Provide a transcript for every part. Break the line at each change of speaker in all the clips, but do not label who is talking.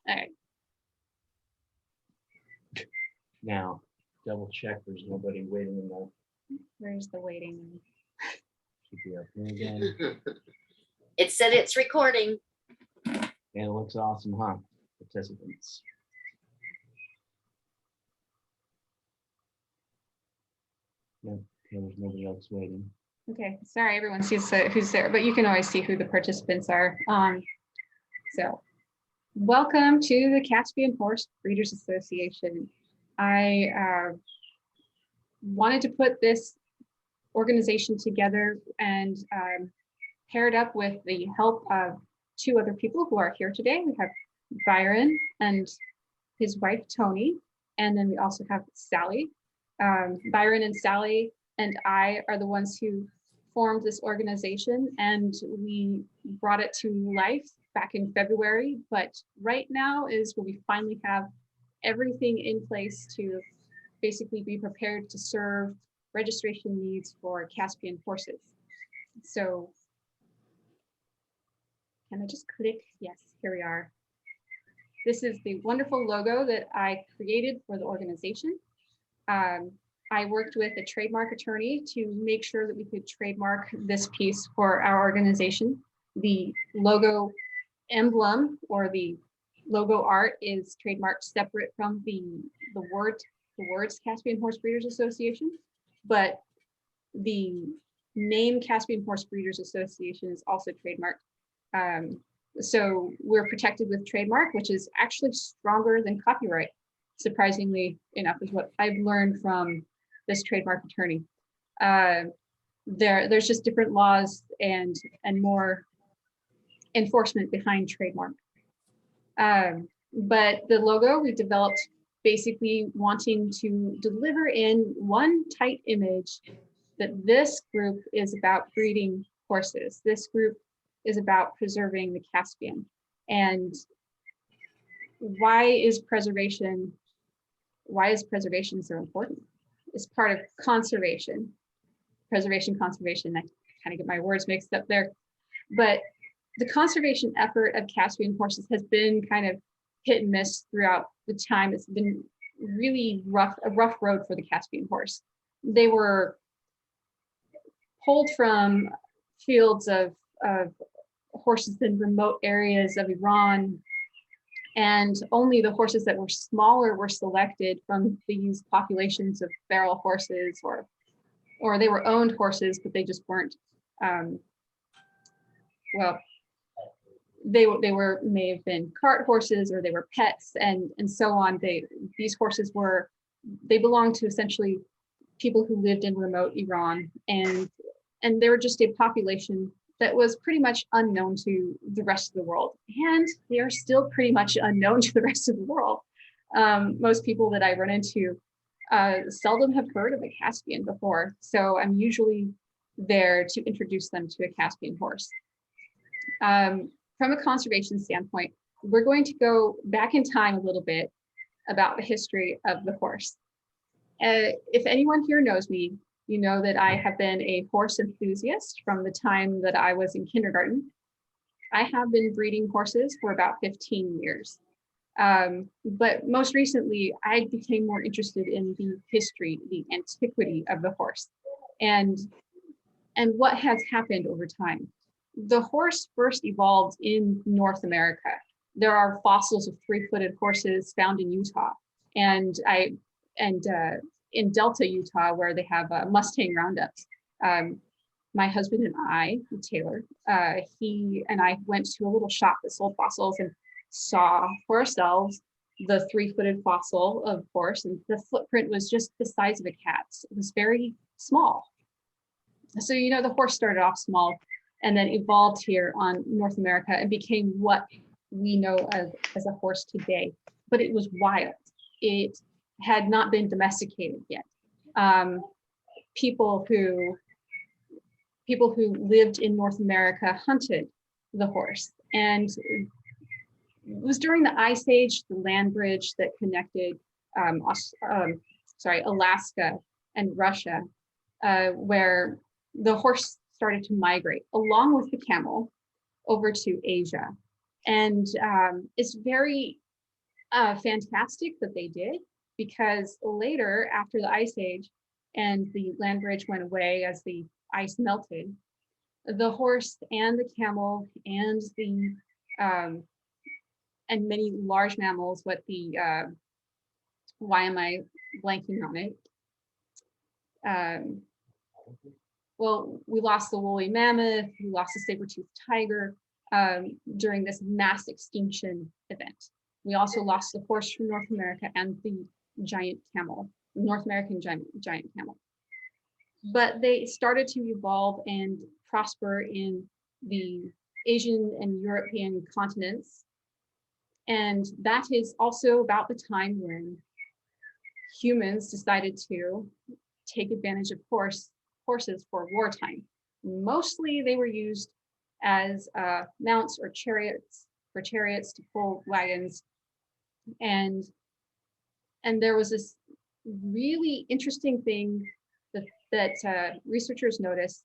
All right.
Now, double check there's nobody waiting in the.
Where's the waiting room?
Should be up here again.
It said it's recording.
And it looks awesome, huh? Participants. No, okay, there's nobody else waiting.
Okay, sorry, everyone sees who's there, but you can always see who the participants are. So, welcome to the Caspian Horse Breeders Association. I wanted to put this organization together and pair it up with the help of two other people who are here today. We have Byron and his wife, Tony, and then we also have Sally. Byron and Sally and I are the ones who formed this organization, and we brought it to life back in February, but right now is where we finally have everything in place to basically be prepared to serve registration needs for Caspian horses. So can I just click? Yes, here we are. This is the wonderful logo that I created for the organization. I worked with a trademark attorney to make sure that we could trademark this piece for our organization. The logo emblem or the logo art is trademarked separate from the words Caspian Horse Breeders Association, but the name Caspian Horse Breeders Association is also trademarked. So we're protected with trademark, which is actually stronger than copyright, surprisingly enough, is what I've learned from this trademark attorney. There's just different laws and more enforcement behind trademark. But the logo we developed basically wanting to deliver in one tight image that this group is about breeding horses. This group is about preserving the Caspian. And why is preservation so important? It's part of conservation. Preservation, conservation, I kind of get my words mixed up there. But the conservation effort of Caspian horses has been kind of hit and miss throughout the time. It's been really a rough road for the Caspian horse. They were pulled from fields of horses in remote areas of Iran, and only the horses that were smaller were selected from these populations of feral horses, or they were owned horses, but they just weren't, well, they may have been cart horses, or they were pets, and so on. These horses belonged to essentially people who lived in remote Iran, and they were just a population that was pretty much unknown to the rest of the world. And they are still pretty much unknown to the rest of the world. Most people that I run into seldom have heard of a Caspian before. So I'm usually there to introduce them to a Caspian horse. From a conservation standpoint, we're going to go back in time a little bit about the history of the horse. If anyone here knows me, you know that I have been a horse enthusiast from the time that I was in kindergarten. I have been breeding horses for about 15 years. But most recently, I became more interested in the history, the antiquity of the horse, and what has happened over time. The horse first evolved in North America. There are fossils of three-footed horses found in Utah, and in Delta, Utah, where they have Mustang roundups. My husband and I, Taylor, he and I went to a little shop that sold fossils and saw for ourselves the three-footed fossil of horse, and the footprint was just the size of a cat's. It was very small. So, you know, the horse started off small and then evolved here on North America and became what we know as a horse today. But it was wild. It had not been domesticated yet. People who lived in North America hunted the horse, and it was during the Ice Age, the land bridge that connected Alaska and Russia, where the horse started to migrate along with the camel over to Asia. And it's very fantastic that they did, because later, after the Ice Age and the land bridge went away as the ice melted, the horse and the camel and the and many large mammals, why am I blanking on it? Well, we lost the woolly mammoth, we lost the saber-toothed tiger during this mass extinction event. We also lost the horse from North America and the giant camel, North American giant camel. But they started to evolve and prosper in the Asian and European continents. And that is also about the time when humans decided to take advantage of horses for wartime. Mostly they were used as mounts or chariots, to pull wagons. And there was this really interesting thing that researchers noticed.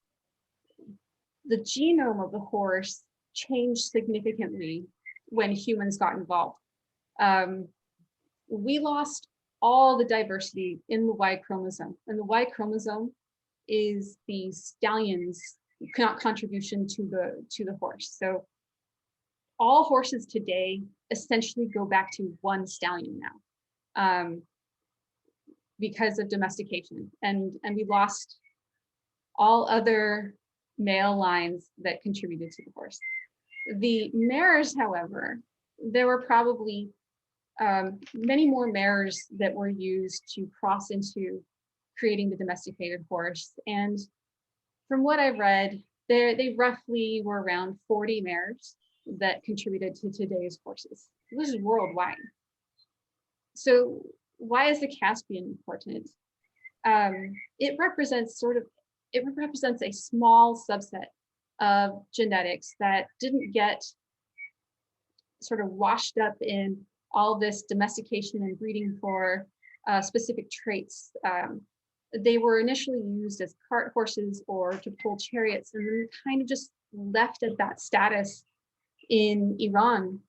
The genome of the horse changed significantly when humans got involved. We lost all the diversity in the Y chromosome, and the Y chromosome is the stallion's contribution to the horse. So all horses today essentially go back to one stallion now, because of domestication, and we lost all other male lines that contributed to the horse. The mares, however, there were probably many more mares that were used to cross into creating the domesticated horse. And from what I've read, they roughly were around 40 mares that contributed to today's horses. This is worldwide. So why is the Caspian important? It represents a small subset of genetics that didn't get sort of washed up in all this domestication and breeding for specific traits. They were initially used as cart horses or to pull chariots, and then kind of just left at that status in Iran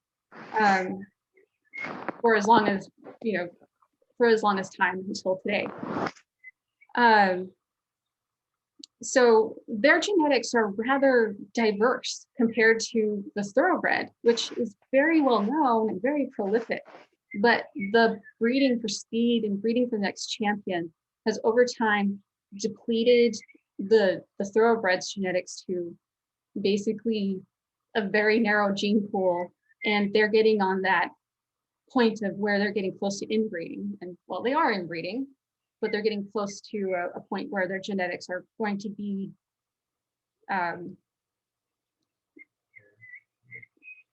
for as long as time until today. So their genetics are rather diverse compared to the thoroughbred, which is very well known and very prolific. But the breeding for speed and breeding for the next champion has over time depleted the thoroughbred's genetics to basically a very narrow gene pool. And they're getting on that point of where they're getting close to inbreeding. And well, they are inbreeding, but they're getting close to a point where their genetics are going to be,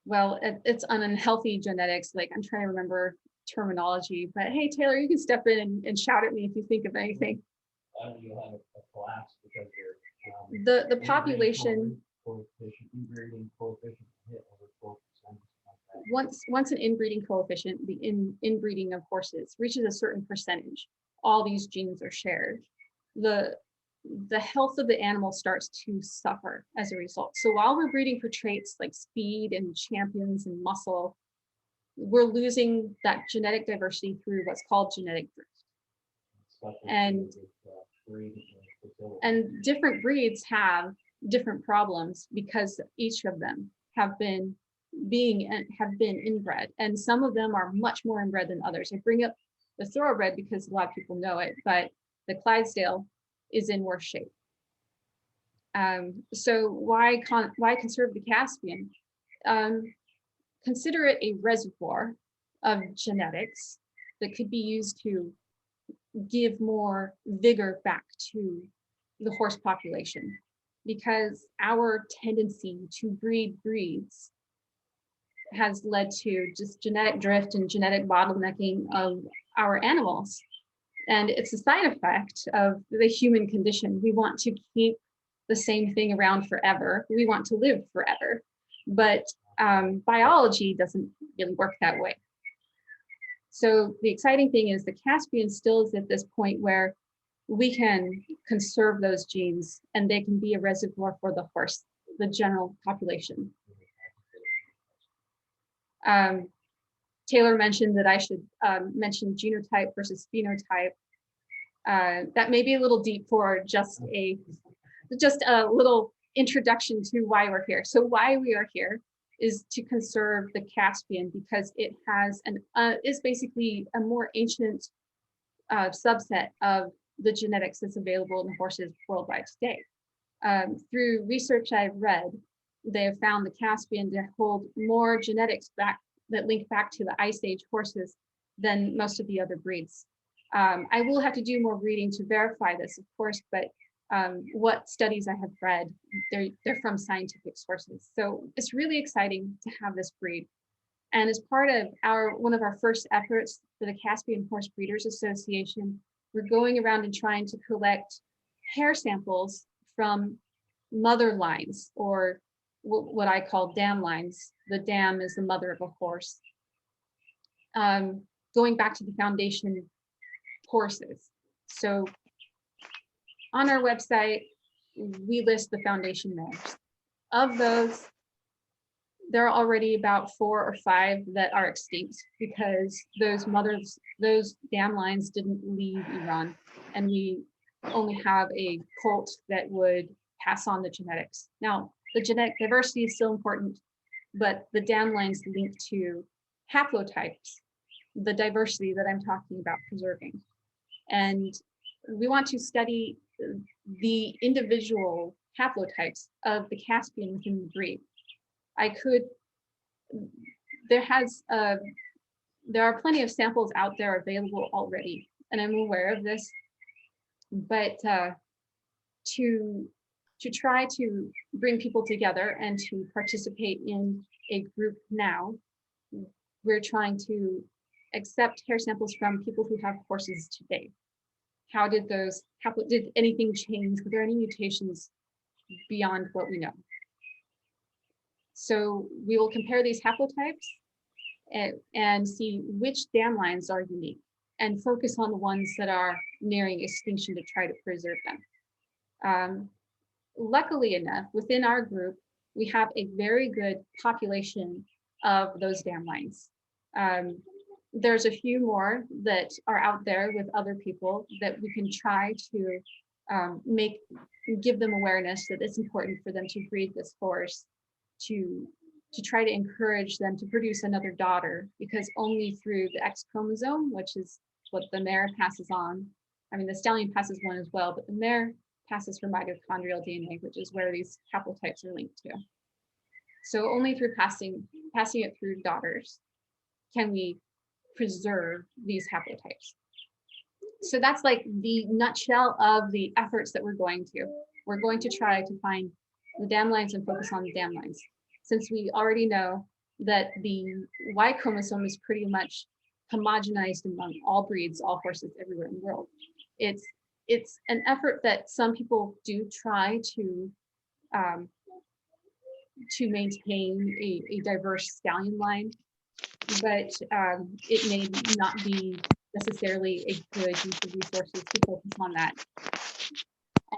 well, it's an unhealthy genetics. Like, I'm trying to remember terminology, but hey, Taylor, you can step in and shout at me if you think of anything.
You'll have a collapse because
the population,
inbreeding coefficient hit over 12%.
once an inbreeding coefficient, the inbreeding of horses reaches a certain percentage, all these genes are shared. The health of the animal starts to suffer as a result. So while we're breeding for traits like speed and champions and muscle, we're losing that genetic diversity through what's called genetic drift. And different breeds have different problems because each of them have been inbred, and some of them are much more inbred than others. I bring up the thoroughbred because a lot of people know it, but the Clydesdale is in worse shape. So why conserve the Caspian? Consider it a reservoir of genetics that could be used to give more vigor back to the horse population, because our tendency to breed breeds has led to just genetic drift and genetic bottlenecking of our animals. And it's a side effect of the human condition. We want to keep the same thing around forever. We want to live forever, but biology doesn't really work that way. So the exciting thing is the Caspian still is at this point where we can conserve those genes and they can be a reservoir for the horse, the general population. Taylor mentioned that I should mention genotype versus phenotype. That may be a little deep for just a little introduction to why we're here. So why we are here is to conserve the Caspian, because it has is basically a more ancient subset of the genetics that's available in horses worldwide today. Through research I've read, they have found the Caspian to hold more genetics that link back to the Ice Age horses than most of the other breeds. I will have to do more reading to verify this, of course, but what studies I have read, they're from scientific sources. So it's really exciting to have this breed. And as part of one of our first efforts for the Caspian Horse Breeders Association, we're going around and trying to collect hair samples from mother lines, or what I call dam lines. The dam is the mother of a horse. Going back to the foundation horses. So on our website, we list the foundation mares. Of those, there are already about 4 or 5 that are extinct because those dam lines didn't leave Iran, and we only have a colt that would pass on the genetics. Now, the genetic diversity is still important, but the dam lines link to haplotypes, the diversity that I'm talking about preserving. And we want to study the individual haplotypes of the Caspian within the breed. There are plenty of samples out there available already, and I'm aware of this, but to try to bring people together and to participate in a group now, we're trying to accept hair samples from people who have horses today. How did anything change? Were there any mutations beyond what we know? So we will compare these haplotypes and see which dam lines are unique, and focus on the ones that are nearing extinction to try to preserve them. Luckily enough, within our group, we have a very good population of those dam lines. There's a few more that are out there with other people that we can try to give them awareness that it's important for them to breed this horse, to try to encourage them to produce another daughter, because only through the X chromosome, which is what the mare passes on. I mean, the stallion passes one as well, but the mare passes her mitochondrial DNA, which is where these haplotypes are linked to. So only through passing it through daughters can we preserve these haplotypes. So that's like the nutshell of the efforts that we're going to. We're going to try to find the dam lines and focus on the dam lines. Since we already know that the Y chromosome is pretty much homogenized among all breeds, all horses everywhere in the world. It's an effort that some people do try to maintain a diverse stallion line, but it may not be necessarily a good use of resources to focus on that.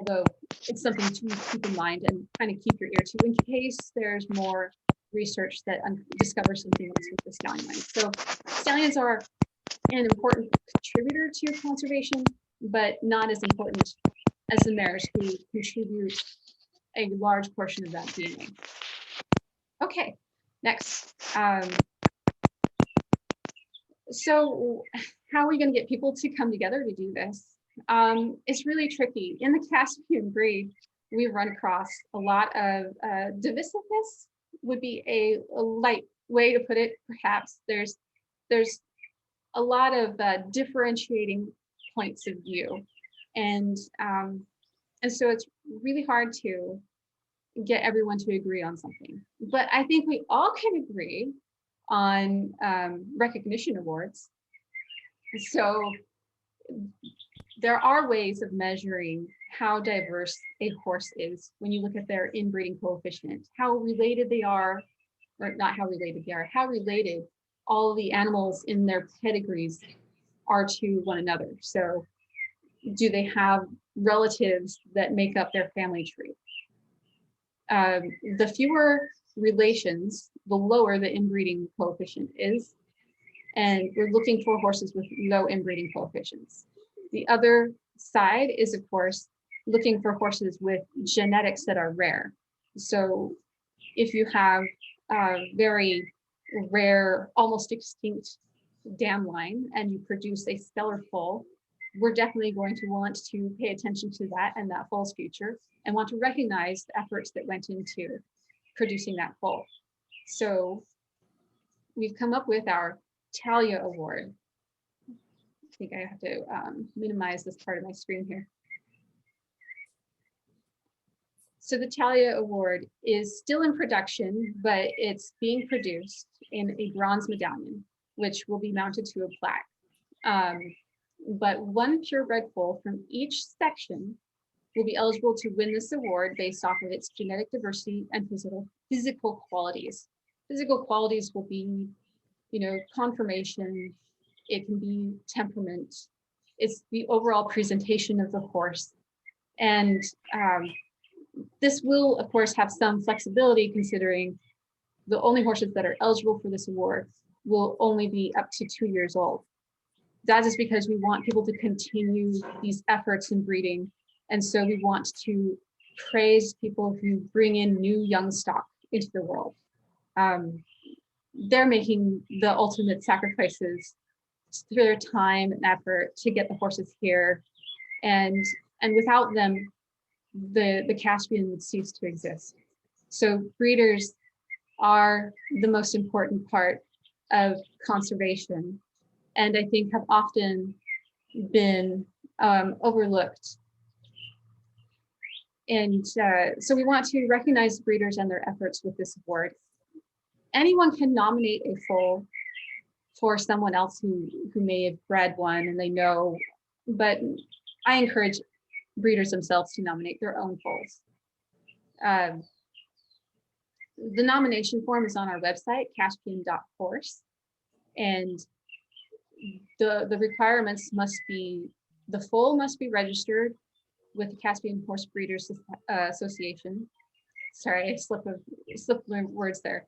Although it's something to keep in mind and kind of keep your ear to in case there's more research that discovers something else with the stallion line. So stallions are an important contributor to conservation, but not as important as the mares, who contribute a large portion of that DNA. Okay, next. So how are we going to get people to come together to do this? It's really tricky. In the Caspian breed, we run across a lot of divisiveness, would be a light way to put it, perhaps. There's a lot of differentiating points of view, and so it's really hard to get everyone to agree on something. But I think we all can agree on recognition awards. So there are ways of measuring how diverse a horse is when you look at their inbreeding coefficient, how related they are, or not how related they are, how related all the animals in their pedigrees are to one another. So do they have relatives that make up their family tree? The fewer relations, the lower the inbreeding coefficient is. And we're looking for horses with low inbreeding coefficients. The other side is, of course, looking for horses with genetics that are rare. So if you have a very rare, almost extinct dam line and you produce a stellar foal, we're definitely going to want to pay attention to that and that foal's future and want to recognize the efforts that went into producing that foal. So we've come up with our Talia Award. I think I have to minimize this part of my screen here. So the Talia Award is still in production, but it's being produced in a bronze medallion, which will be mounted to a plaque. But one purebred foal from each section will be eligible to win this award based off of its genetic diversity and physical qualities. Physical qualities will be, conformation. It can be temperament. It's the overall presentation of the horse. And this will, of course, have some flexibility considering the only horses that are eligible for this award will only be up to 2 years old. That is because we want people to continue these efforts in breeding. And so we want to praise people who bring in new young stock into the world. They're making the ultimate sacrifices through their time and effort to get the horses here. And without them, the Caspian would cease to exist. So breeders are the most important part of conservation, and I think have often been overlooked. And so we want to recognize breeders and their efforts with this award. Anyone can nominate a foal for someone else who may have bred one and they know, but I encourage breeders themselves to nominate their own foals. The nomination form is on our website, caspian.horse, and the requirements must be, the foal must be registered with the Caspian Horse Breeders Association. Sorry, I slipped words there.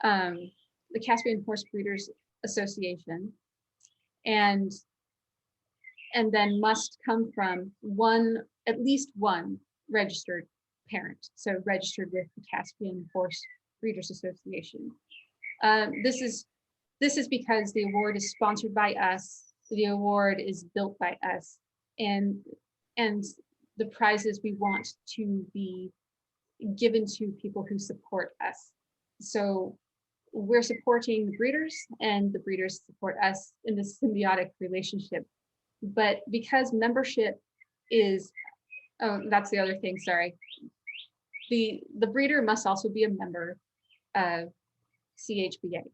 The Caspian Horse Breeders Association, and then must come from at least one registered parent, so registered with the Caspian Horse Breeders Association. This is because the award is sponsored by us, the award is built by us, and the prizes we want to be given to people who support us. So we're supporting the breeders and the breeders support us in this symbiotic relationship. But because membership is, oh, that's the other thing, sorry. The breeder must also be a member of CHBA,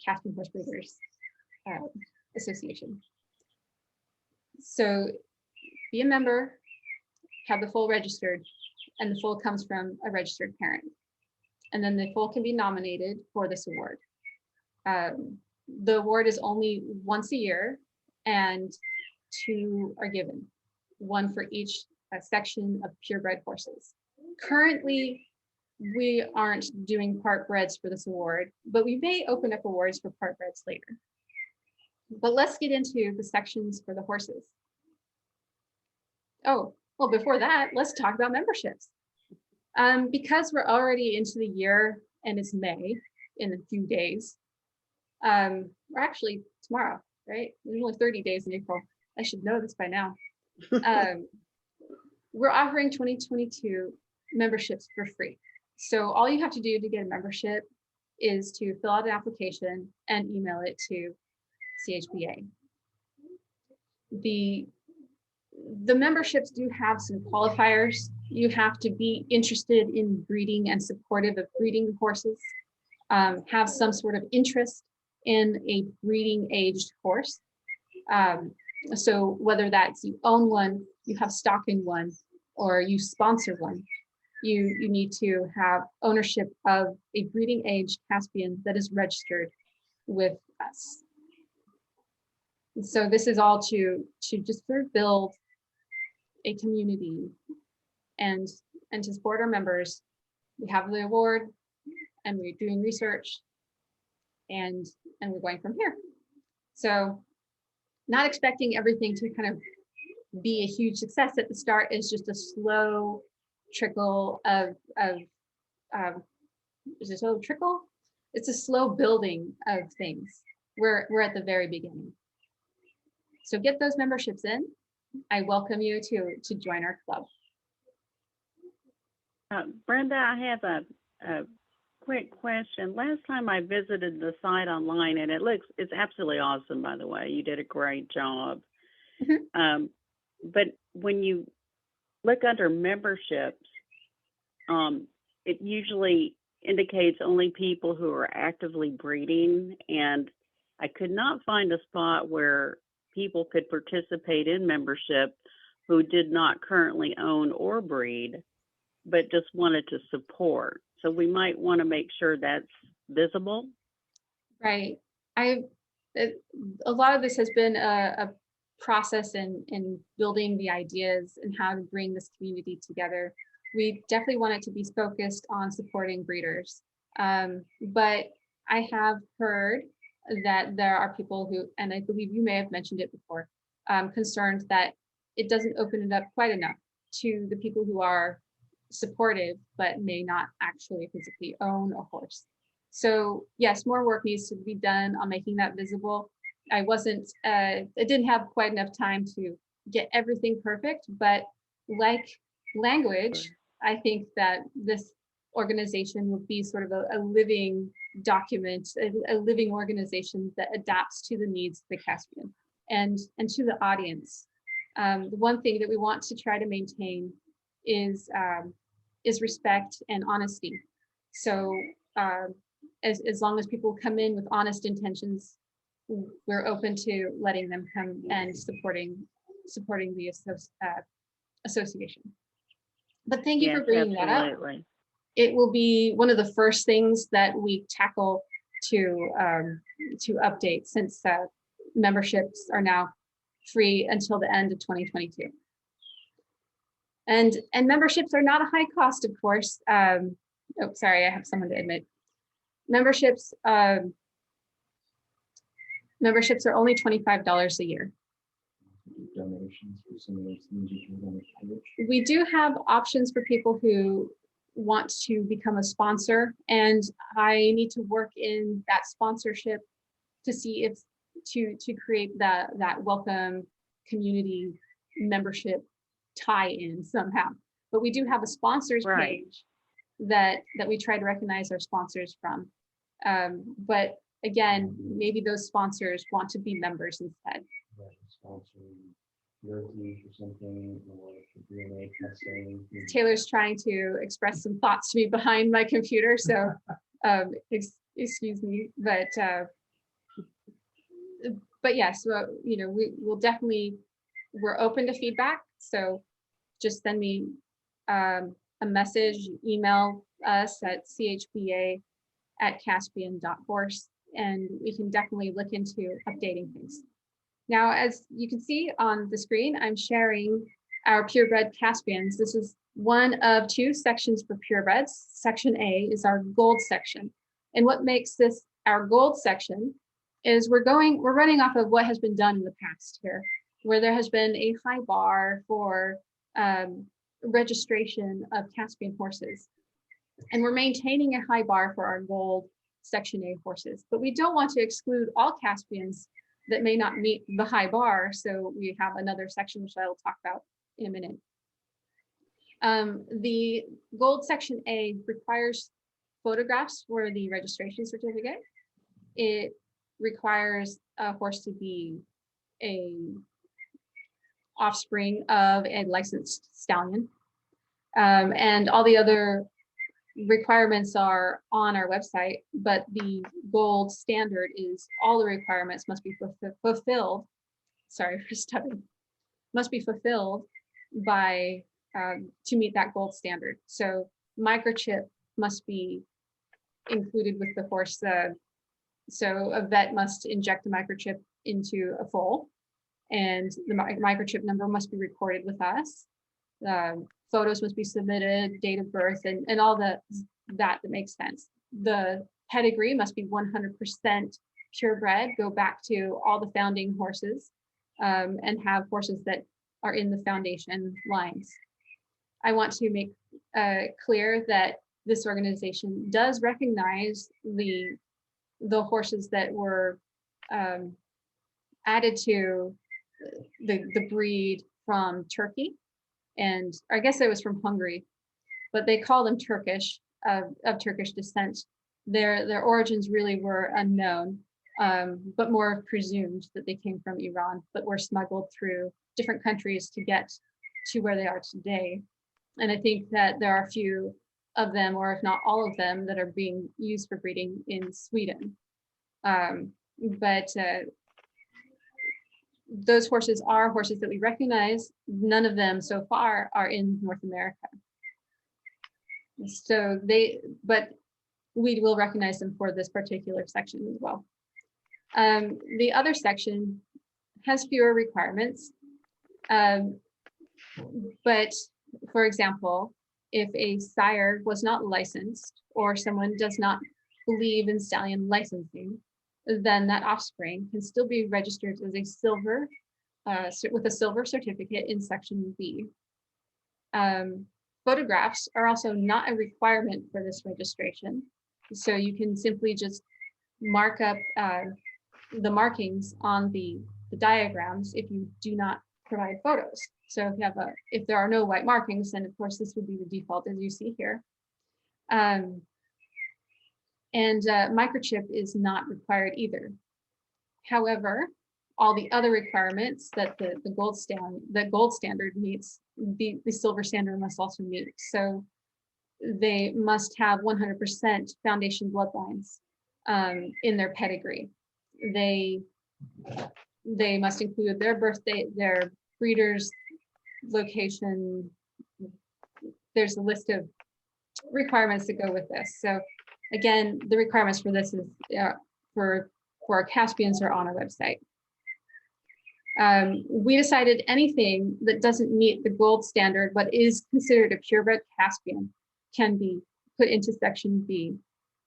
Caspian Horse Breeders Association. So be a member, have the foal registered, and the foal comes from a registered parent. And then the foal can be nominated for this award. The award is only once a year, and 2 are given, 1 for each section of purebred horses. Currently, we aren't doing part breds for this award, but we may open up awards for part breds later. But let's get into the sections for the horses. Oh, well, before that, let's talk about memberships. Because we're already into the year and it's May in a few days, or actually tomorrow, right? There's only 30 days in April. I should know this by now. We're offering 2022 memberships for free. So all you have to do to get a membership is to fill out an application and email it to CHBA. The memberships do have some qualifiers. You have to be interested in breeding and supportive of breeding horses, have some sort of interest in a breeding aged horse. So whether that's you own one, you have stock in one, or you sponsor one, you need to have ownership of a breeding age Caspian that is registered with us. And so this is all to just sort of build a community and to support our members. We have the award and we're doing research, and we're going from here. So not expecting everything to kind of be a huge success at the start. Is just a slow trickle of is it a slow trickle? It's a slow building of things. We're at the very beginning. So get those memberships in. I welcome you to join our club.
Brenda, I have a quick question. Last time I visited the site online, and it's absolutely awesome, by the way. You did a great job.
Mhm.
But when you look under memberships, it usually indicates only people who are actively breeding, and I could not find a spot where people could participate in membership who did not currently own or breed, but just wanted to support. So we might want to make sure that's visible.
Right. A lot of this has been a process in building the ideas and how to bring this community together. We definitely want it to be focused on supporting breeders. But I have heard that there are people who, and I believe you may have mentioned it before, concerned that it doesn't open it up quite enough to the people who are supportive but may not actually physically own a horse. So yes, more work needs to be done on making that visible. I didn't have quite enough time to get everything perfect, but like language, I think that this organization would be sort of a living document, a living organization that adapts to the needs of the Caspian and to the audience. The one thing that we want to try to maintain is respect and honesty. So as long as people come in with honest intentions, we're open to letting them come and supporting the association. But thank you for bringing that up. It will be one of the first things that we tackle to update, since memberships are now free until the end of 2022. And memberships are not a high cost, of course. Oh, sorry, I have someone to admit. Memberships are only $25 a year.
Donations for some of those things you can donate.
We do have options for people who want to become a sponsor, and I need to work in that sponsorship to see if to create that welcome community membership tie-in somehow. But we do have a sponsors page that we try to recognize our sponsors from. But again, maybe those sponsors want to be members instead.
Sponsoring your team or something, or DNA testing.
Taylor's trying to express some thoughts to me behind my computer, so excuse me, but yes, well, we're open to feedback. So just send me a message, email us at chba@caspian.horse, and we can definitely look into updating things. Now, as you can see on the screen, I'm sharing our purebred Caspians. This is one of two sections for purebreds. Section A is our gold section. And what makes this our gold section is we're running off of what has been done in the past here, where there has been a high bar for registration of Caspian horses. And we're maintaining a high bar for our gold Section A horses, but we don't want to exclude all Caspians that may not meet the high bar. So we have another section, which I will talk about in a minute. The gold Section A requires photographs for the registration certificate. It requires a horse to be a offspring of a licensed stallion. And all the other requirements are on our website, but the gold standard is all the requirements must be fulfilled. Sorry for stuttering. Must be fulfilled by to meet that gold standard. So microchip must be included with the horse. So a vet must inject a microchip into a foal, and the microchip number must be recorded with us. Photos must be submitted, date of birth, and all that makes sense. The pedigree must be 100% purebred, go back to all the founding horses, and have horses that are in the foundation lines. I want to make clear that this organization does recognize the horses that were added to the breed from Turkey, and I guess it was from Hungary, but they call them Turkish, of Turkish descent. Their origins really were unknown, but more presumed that they came from Iran, but were smuggled through different countries to get to where they are today. And I think that there are a few of them, or if not all of them, that are being used for breeding in Sweden. But those horses are horses that we recognize. None of them so far are in North America. So but we will recognize them for this particular section as well. The other section has fewer requirements. But for example, if a sire was not licensed, or someone does not believe in stallion licensing, then that offspring can still be registered as a silver, with a silver certificate in section B. Photographs are also not a requirement for this registration. So you can simply just mark up the markings on the diagrams if you do not provide photos. So if there are no white markings, then of course this would be the default as you see here. And microchip is not required either. However, all the other requirements that the gold standard meets, the silver standard must also meet. So they must have 100% foundation bloodlines in their pedigree. They must include their birth date, their breeder's location. There's a list of requirements that go with this. So again, the requirements for this is for our Caspians are on our website. We decided anything that doesn't meet the gold standard but is considered a purebred Caspian can be put into section B.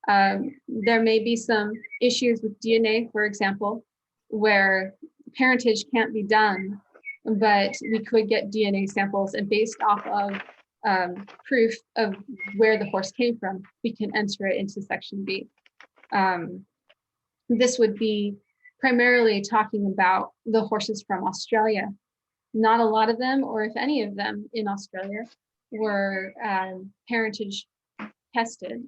There may be some issues with DNA, for example, where parentage can't be done, but we could get DNA samples, and based off of proof of where the horse came from, we can enter it into section B. This would be primarily talking about the horses from Australia. Not a lot of them, or if any of them in Australia, were parentage tested,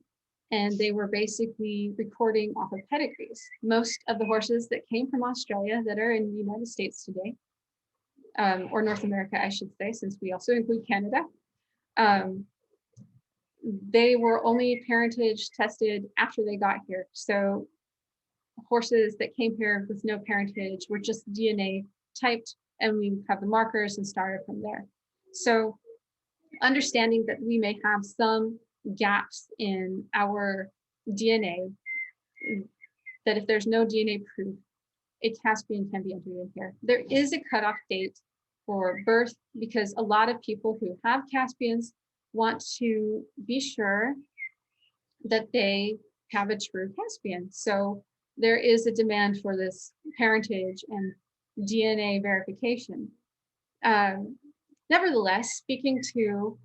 and they were basically recording off of pedigrees. Most of the horses that came from Australia that are in the United States today, or North America, I should say, since we also include Canada, they were only parentage tested after they got here. So horses that came here with no parentage were just DNA typed, and we have the markers and started from there. So understanding that we may have some gaps in our DNA, that if there's no DNA proof, a Caspian can be entered in here. There is a cutoff date for birth because a lot of people who have Caspians want to be sure that they have a true Caspian. So there is a demand for this parentage and DNA verification. Nevertheless, speaking to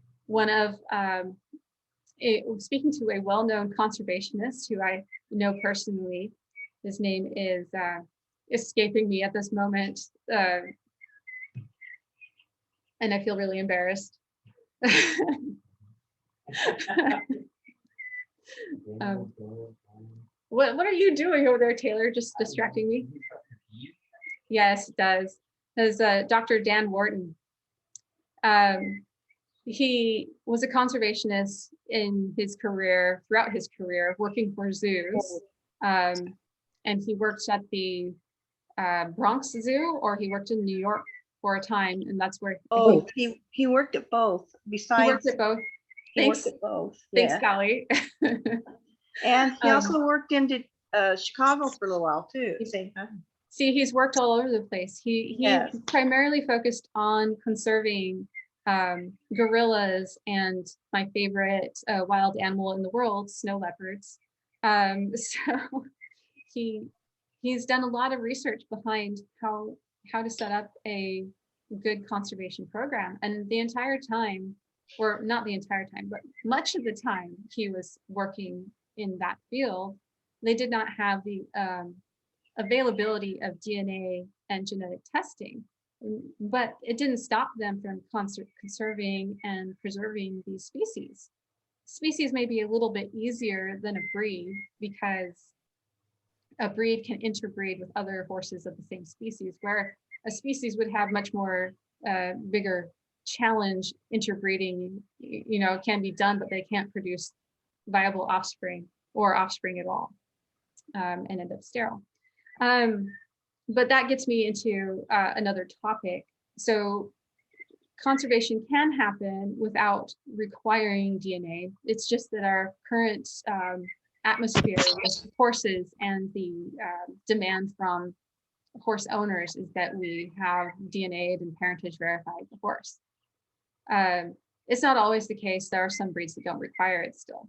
a well-known conservationist who I know personally, his name is escaping me at this moment, and I feel really embarrassed. What are you doing over there, Taylor? Just distracting me? Yes, it does. There's Dr. Dan Wharton. He was a conservationist in his career, throughout his career, working for zoos. And he worked at the Bronx Zoo, or he worked in New York for a time, and that's where
he worked at both. Besides,
he worked at both. Thanks.
He worked at both.
Thanks,
Yeah.
Golly.
And he also worked into Chicago for a little while too.
See, he's worked all over the place. He
Yes.
primarily focused on conserving gorillas and my favorite wild animal in the world, snow leopards. So he he's done a lot of research behind how to set up a good conservation program. And the entire time, or not the entire time, but much of the time he was working in that field, they did not have the availability of DNA and genetic testing. But it didn't stop them from conserving and preserving these species. Species may be a little bit easier than a breed because a breed can interbreed with other horses of the same species, where a species would have much more bigger challenge interbreeding. You know, it can be done, but they can't produce viable offspring or offspring at all, and end up sterile. But that gets me into another topic. So conservation can happen without requiring DNA. It's just that our current atmosphere with horses and the demand from horse owners is that we have DNA'd and parentage verified the horse. It's not always the case. There are some breeds that don't require it still.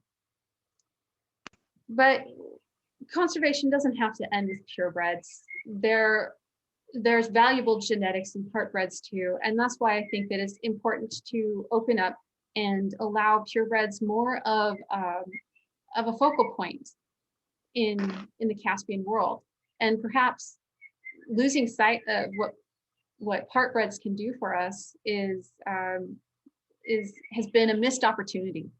But conservation doesn't have to end with purebreds. There's valuable genetics in partbreds too, and that's why I think that it's important to open up and allow purebreds more of a focal point in the Caspian world, and perhaps losing sight of what partbreds can do for us has been a missed opportunity.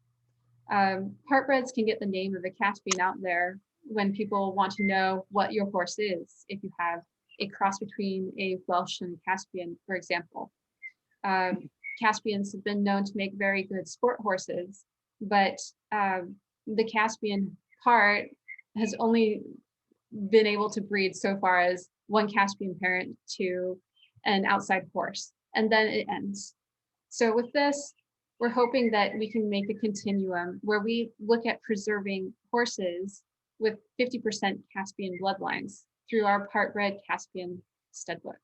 Partbreds can get the name of the Caspian out there when people want to know what your horse is. If you have a cross between a Welsh and Caspian, for example. Caspians have been known to make very good sport horses, but the Caspian part has only been able to breed so far as one Caspian parent to an outside horse, and then it ends. So with this, we're hoping that we can make a continuum where we look at preserving horses with 50% Caspian bloodlines through our partbred Caspian stud book.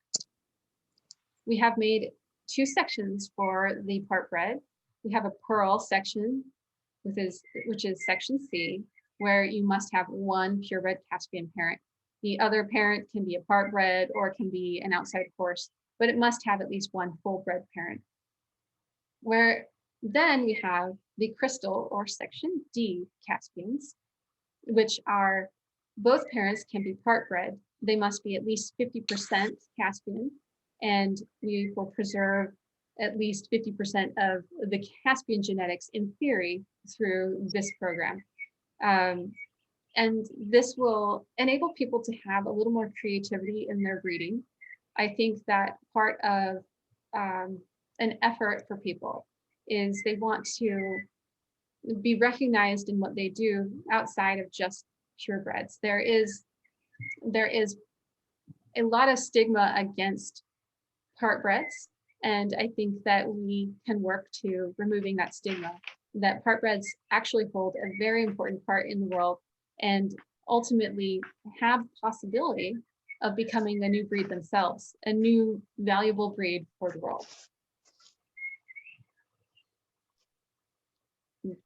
We have made 2 sections for the partbred. We have a pearl section, which is section C, where you must have 1 purebred Caspian parent. The other parent can be a partbred or it can be an outside horse, but it must have at least 1 full-bred parent. Where then we have the crystal or section D Caspians, which are both parents can be partbred. They must be at least 50% Caspian, and we will preserve at least 50% of the Caspian genetics in theory through this program. And this will enable people to have a little more creativity in their breeding. I think that part of an effort for people is they want to be recognized in what they do outside of just purebreds. There is a lot of stigma against partbreds, and I think that we can work to removing that stigma, that partbreds actually hold a very important part in the world and ultimately have the possibility of becoming a new breed themselves, a new valuable breed for the world.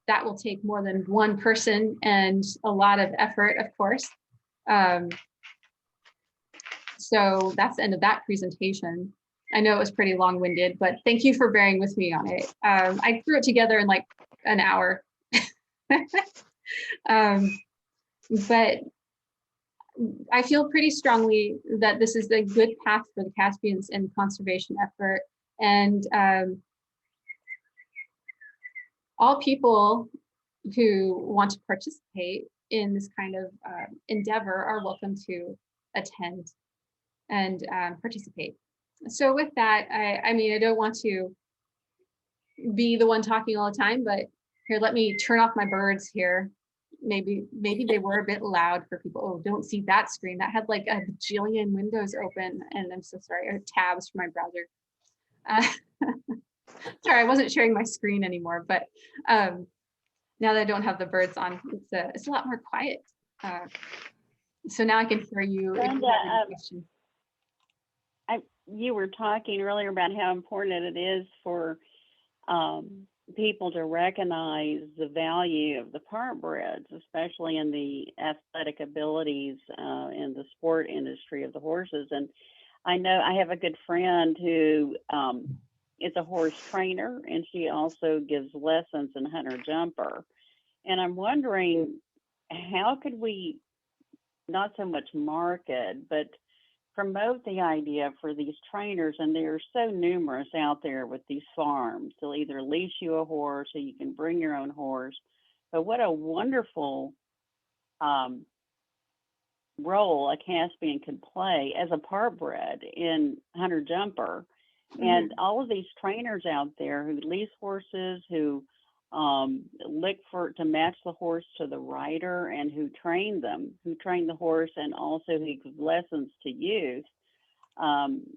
That will take more than one person and a lot of effort, of course. So that's the end of that presentation. I know it was pretty long-winded, but thank you for bearing with me on it. I threw it together in like an hour. But I feel pretty strongly that this is a good path for the Caspians in conservation effort. And all people who want to participate in this kind of endeavor are welcome to attend and participate. So with that, I mean, I don't want to be the one talking all the time, but here, let me turn off my birds here. Maybe they were a bit loud for people. Oh, don't see that screen. That had like a bajillion windows open, and I'm so sorry, or tabs for my browser. Sorry, I wasn't sharing my screen anymore, but now that I don't have the birds on, it's a lot more quiet. So now I can hear you.
Brenda, you were talking earlier about how important it is for people to recognize the value of the purebreds, especially in the athletic abilities in the sport industry of the horses. And I know I have a good friend who is a horse trainer, and she also gives lessons in hunter jumper. And I'm wondering, how could we not so much market, but promote the idea for these trainers? And they're so numerous out there with these farms. They'll either lease you a horse or you can bring your own horse. But what a wonderful role a Caspian can play as a purebred in hunter jumper. And all of these trainers out there who lease horses, who look to match the horse to the rider, and who train them, who train the horse, and also who give lessons to youth.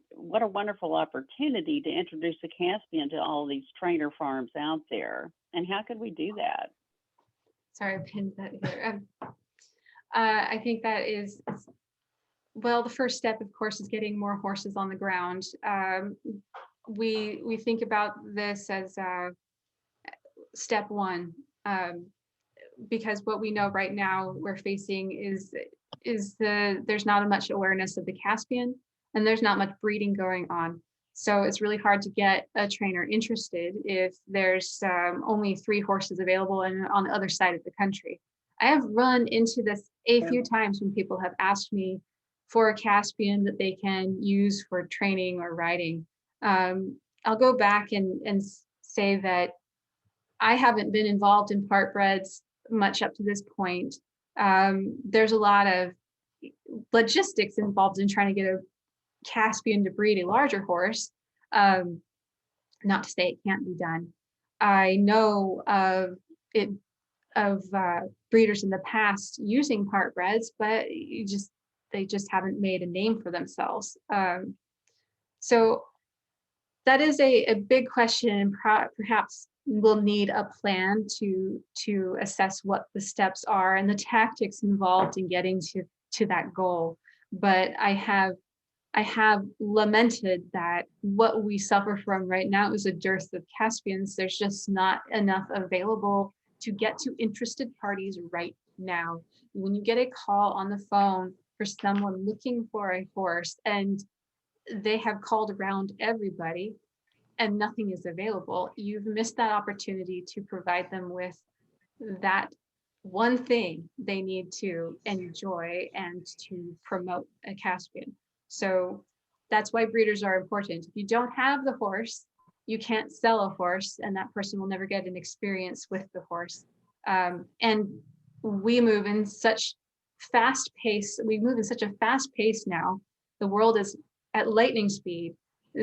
What a wonderful opportunity to introduce the Caspian to all these trainer farms out there. And how could we do that?
Sorry, I pinned that here. I think that is, well, the first step, of course, is getting more horses on the ground. We think about this as step one, because what we know right now we're facing is there's not much awareness of the Caspian, and there's not much breeding going on. So it's really hard to get a trainer interested if there's only 3 horses available and on the other side of the country. I have run into this a few times when people have asked me for a Caspian that they can use for training or riding. I'll go back and say that I haven't been involved in partbreds much up to this point. There's a lot of logistics involved in trying to get a Caspian to breed a larger horse. Not to say it can't be done. I know of breeders in the past using partbreds, but they just haven't made a name for themselves. So that is a big question, and perhaps we'll need a plan to assess what the steps are and the tactics involved in getting to that goal. But I have lamented that what we suffer from right now is a dearth of Caspians. There's just not enough available to get to interested parties right now. When you get a call on the phone for someone looking for a horse and they have called around everybody and nothing is available, you've missed that opportunity to provide them with that one thing they need to enjoy and to promote a Caspian. So that's why breeders are important. If you don't have the horse, you can't sell a horse, and that person will never get an experience with the horse. And we move in such fast pace. We move in such a fast pace now. The world is at lightning speed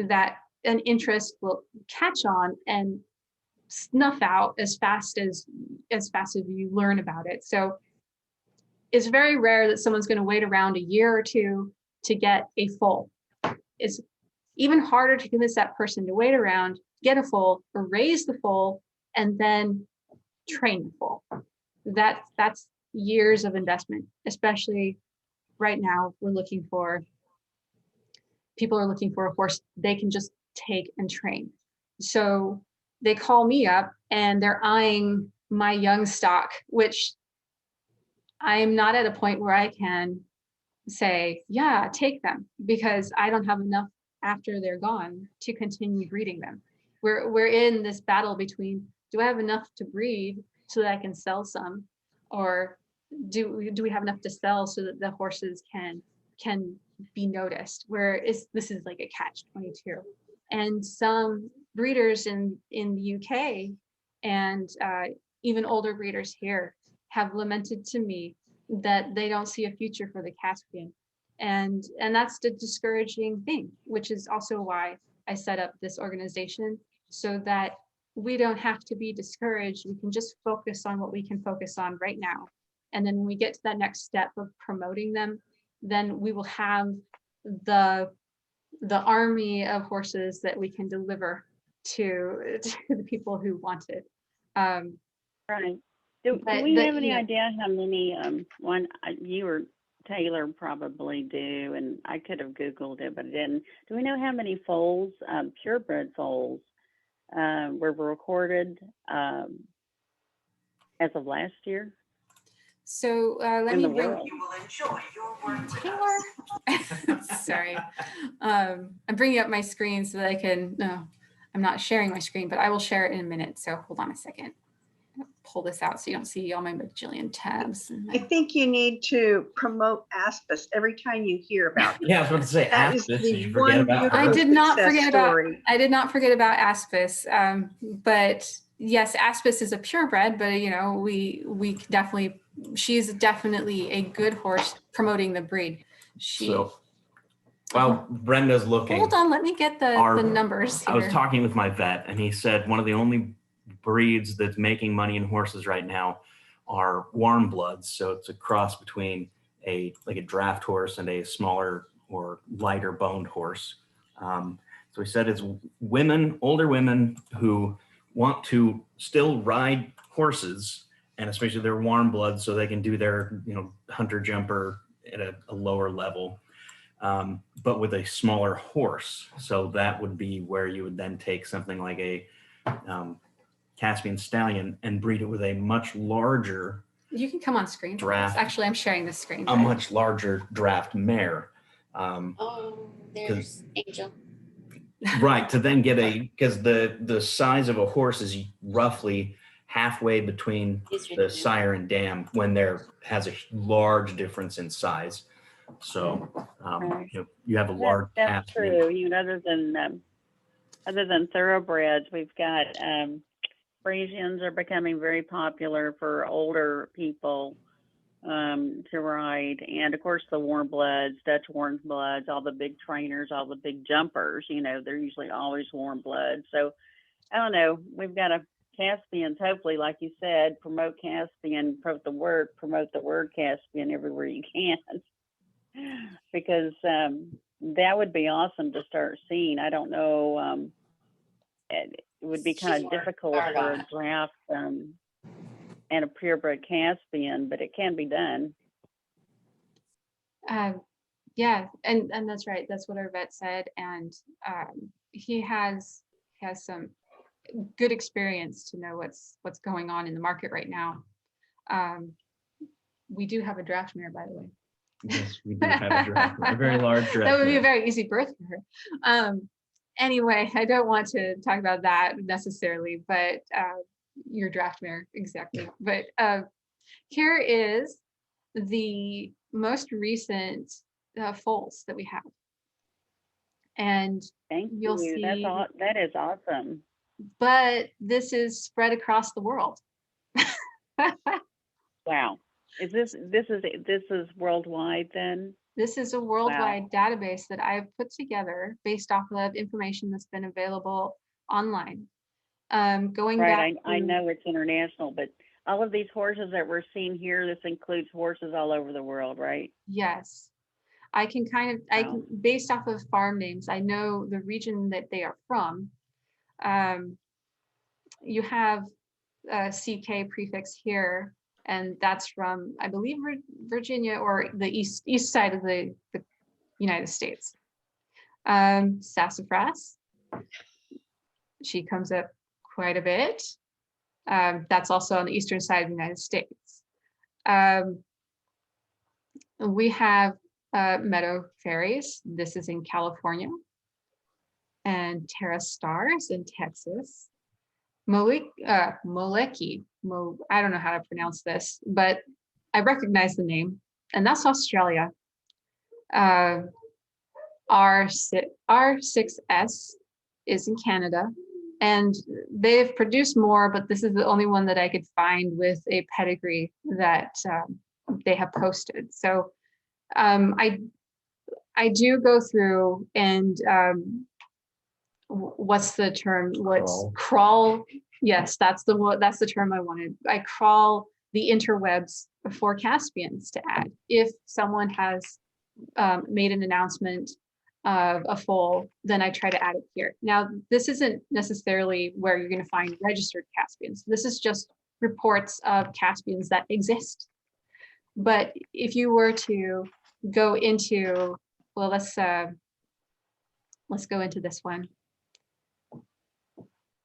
that an interest will catch on and snuff out as fast as you learn about it. So it's very rare that someone's going to wait around a year or two to get a foal. It's even harder to convince that person to wait around, get a foal, or raise the foal, and then train the foal. That's years of investment, especially right now. People are looking for a horse they can just take and train. So they call me up and they're eyeing my young stock, which I'm not at a point where I can say, yeah, take them, because I don't have enough after they're gone to continue breeding them. We're in this battle between, do I have enough to breed so that I can sell some, or do we have enough to sell so that the horses can be noticed? This is like a catch-22. And some breeders in the UK and even older breeders here have lamented to me that they don't see a future for the Caspian. And that's the discouraging thing, which is also why I set up this organization, so that we don't have to be discouraged. We can just focus on what we can focus on right now. And then when we get to that next step of promoting them, then we will have the army of horses that we can deliver to the people who want it.
Right. Do we have any idea how many, you or Taylor probably do, and I could have Googled it, but I didn't. Do we know how many foals, purebred foals, were recorded as of last year
So let
in
me
the
bring
world.
Taylor. Sorry. I'm bringing up my screen so that I can, no, I'm not sharing my screen, but I will share it in a minute. So hold on a second. Pull this out so you don't see all my bajillion tabs.
I think you need to promote Aspis every time you hear about it.
Yeah, I was about to say,
That is
Aspis, did you
the
forget
one
about
beautiful
her?
I did not
success
forget about,
story.
I did not forget about Aspis. But yes, Aspis is a purebred, but you know, we definitely, she's definitely a good horse promoting the breed. She,
So while Brenda's looking,
hold on, let me get the numbers
I was
here.
talking with my vet, and he said one of the only breeds that's making money in horses right now are warm bloods. So it's a cross between a draft horse and a smaller or lighter boned horse. So he said it's women, older women who want to still ride horses, and especially their warm bloods, so they can do their hunter jumper at a lower level. But with a smaller horse. So that would be where you would then take something like a Caspian stallion and breed it with a much larger
You can come on screen.
Draft.
Actually, I'm sharing the screen.
a much larger draft mare.
Oh, there's Angel.
Right, to then get because the size of a horse is roughly halfway between
He's
the sire and dam when there has a large difference in size. So
Right.
you have a large
That's
Caspian.
true. Other than thoroughbreds, we've got Frisians are becoming very popular for older people to ride, and of course the warm bloods, Dutch warm bloods, all the big trainers, all the big jumpers. They're usually always warm bloods. So I don't know. We've got a Caspians. Hopefully, like you said, promote Caspian, promote the word Caspian everywhere you can. Because that would be awesome to start seeing. I don't know. It would be kind of difficult for a draft and a purebred Caspian, but it can be done.
Yeah, and that's right. That's what our vet said, and he has some good experience to know what's going on in the market right now. We do have a draft mare, by the way.
Yes, we do have a draft mare, a very large draft
That would be a
mare.
very easy birth for her. Anyway, I don't want to talk about that necessarily, but your draft mare, exactly. But here is the most recent foals that we have. And
Thank
you'll
you.
see,
That is awesome.
but this is spread across the world.
Wow. This is worldwide then?
This is a worldwide database that I've put together based off of information that's been available online. Going
Right,
back,
I know it's international, but all of these horses that we're seeing here, this includes horses all over the world, right?
yes, I can based off of farm names, I know the region that they are from. You have a CK prefix here, and that's from, I believe, Virginia or the east side of the United States. Sassafras, she comes up quite a bit. That's also on the eastern side of the United States. We have meadow fairies. This is in California. And Terra Stars in Texas. Moleki, I don't know how to pronounce this, but I recognize the name, and that's Australia. R6S is in Canada, and they've produced more, but this is the only one that I could find with a pedigree that they have posted. So I do go through and what's the term? Crawl? Yes, that's the term I wanted. I crawl the interwebs for Caspians to add. If someone has made an announcement of a foal, then I try to add it here. Now, this isn't necessarily where you're going to find registered Caspians. This is just reports of Caspians that exist. But if you were to go into, well, let's go into this one.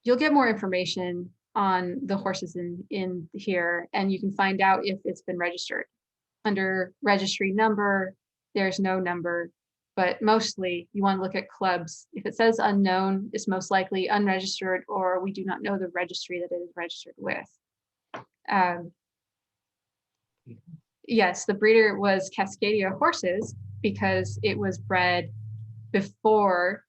you'll get more information on the horses in here, and you can find out if it's been registered. Under registry number, there's no number, but mostly you want to look at clubs. If it says unknown, it's most likely unregistered, or we do not know the registry that it is registered with. Yes, the breeder was Cascadia Horses because it was bred before,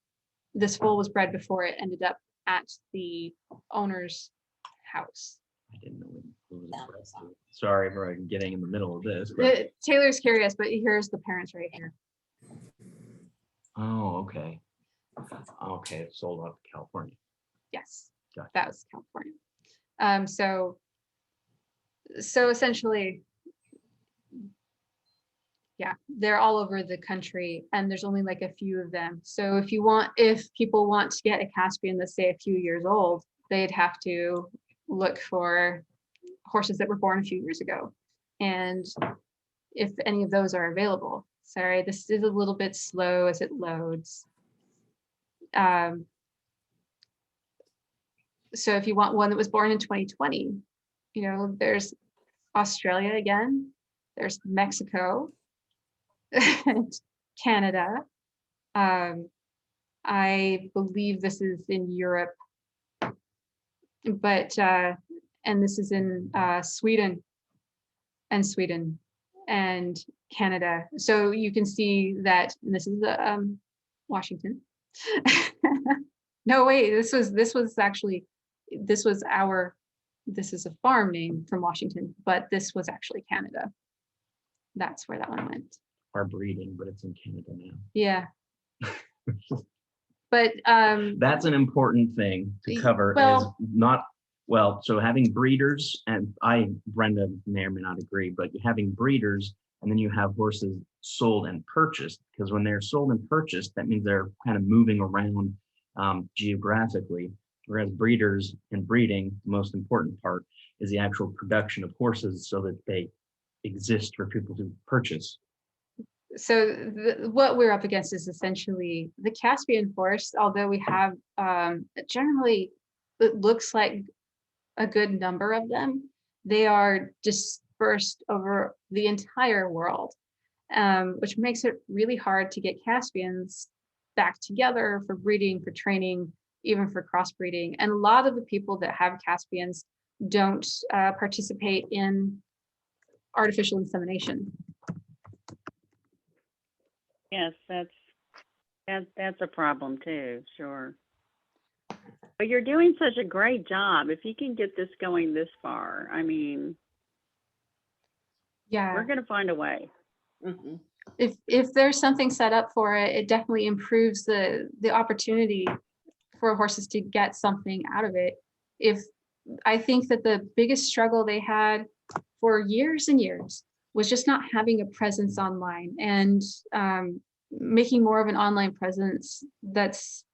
this foal was bred before it ended up at the owner's house.
I didn't know it was a breast. Sorry for getting in the middle of this. But...
Taylor's curious, but here's the parents right here.
Oh, okay. Okay, it's sold out to California.
Yes,
Gotcha.
that was California. So essentially, yeah, they're all over the country, and there's only like a few of them. So if people want to get a Caspian that's say a few years old, they'd have to look for horses that were born a few years ago, and if any of those are available. Sorry, this is a little bit slow as it loads. So if you want one that was born in 2020, there's Australia again, there's Mexico, and Canada. I believe this is in Europe, but and this is in Sweden and Canada. So you can see that this is Washington. No, wait, this is a farm name from Washington, but this was actually Canada. That's where that one went.
Are breeding, but it's in Canada now.
Yeah. But
that's an important thing to cover. So having breeders, and Brenda may or may not agree, but having breeders, and then you have horses sold and purchased, because when they're sold and purchased, that means they're kind of moving around geographically, whereas breeders and breeding, the most important part is the actual production of horses so that they exist for people to purchase.
So what we're up against is essentially the Caspian horse, although we have generally, it looks like a good number of them. They are dispersed over the entire world, which makes it really hard to get Caspians back together for breeding, for training, even for crossbreeding. And a lot of the people that have Caspians don't participate in artificial insemination.
Yes, that's a problem too, sure. But you're doing such a great job. If you can get this going this far, I mean,
yeah,
we're going to find a way.
Mhm.
If there's something set up for it, it definitely improves the opportunity for horses to get something out of it. I think that the biggest struggle they had for years and years was just not having a presence online, and making more of an online presence that's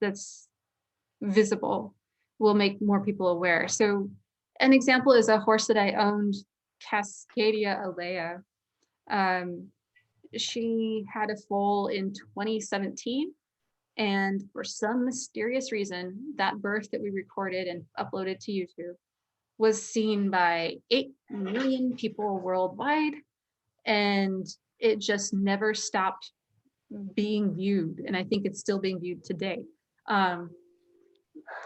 visible will make more people aware. So an example is a horse that I owned, Cascadia Alea. She had a foal in 2017, and for some mysterious reason, that birth that we recorded and uploaded to YouTube was seen by 8 million people worldwide, and it just never stopped being viewed, and I think it's still being viewed today.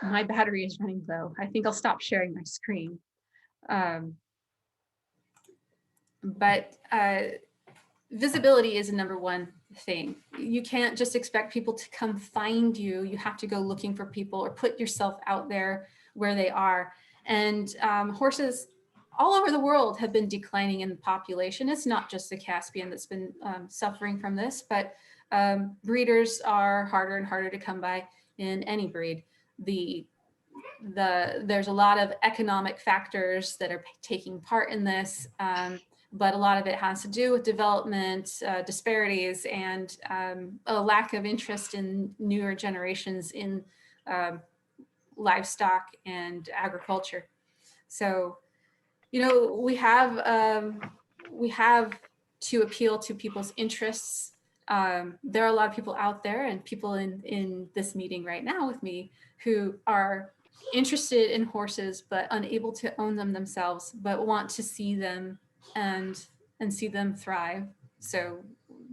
My battery is running low. I think I'll stop sharing my screen. But visibility is the number one thing. You can't just expect people to come find you. You have to go looking for people or put yourself out there where they are. And horses all over the world have been declining in population. It's not just the Caspian that's been suffering from this, but breeders are harder and harder to come by in any breed. There's a lot of economic factors that are taking part in this, but a lot of it has to do with development disparities and a lack of interest in newer generations in livestock and agriculture. So, we have to appeal to people's interests. There are a lot of people out there, and people in this meeting right now with me, who are interested in horses but unable to own them themselves, but want to see them and see them thrive. So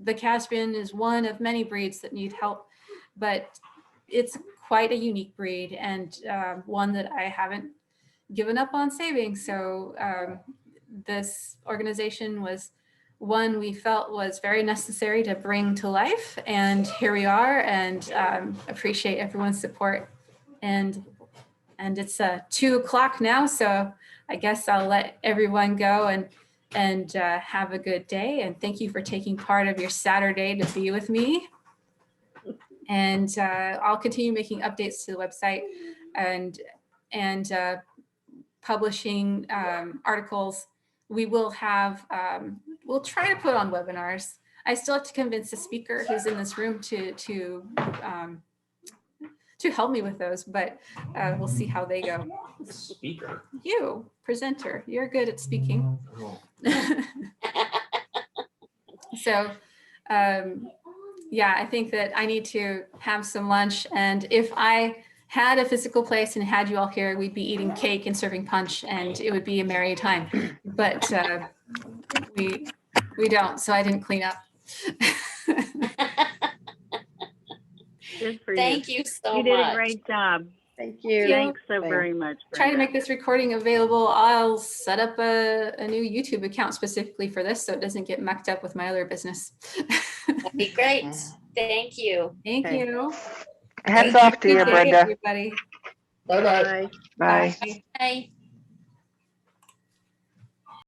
the Caspian is one of many breeds that need help, but it's quite a unique breed, and one that I haven't given up on saving. So this organization was one we felt was very necessary to bring to life, and here we are, and appreciate everyone's support. And it's 2:00 now, so I guess I'll let everyone go and have a good day. And thank you for taking part of your Saturday to be with me. And I'll continue making updates to the website and publishing articles. We will have, we'll try to put on webinars. I still have to convince the speaker who's in this room to help me with those, but we'll see how they go.
Speaker.
You, presenter, you're good at speaking.
Oh.
So, yeah, I think that I need to have some lunch. And if I had a physical place and had you all here, we'd be eating cake and serving punch, and it would be a merry time. But we don't, so I didn't clean up.
Good for
Thank you so
You
much.
did a great job.
Thank you.
Thanks so
Thanks.
very much.
Try to
Brenda.
make this recording available. I'll set up a new YouTube account specifically for this, so it doesn't get mucked up with my other business.
That'd be great. Thank you.
Thank
Okay.
you.
Hats off to you,
Good day,
Brenda.
everybody.
Bye-bye.
Bye.
Bye.
Bye.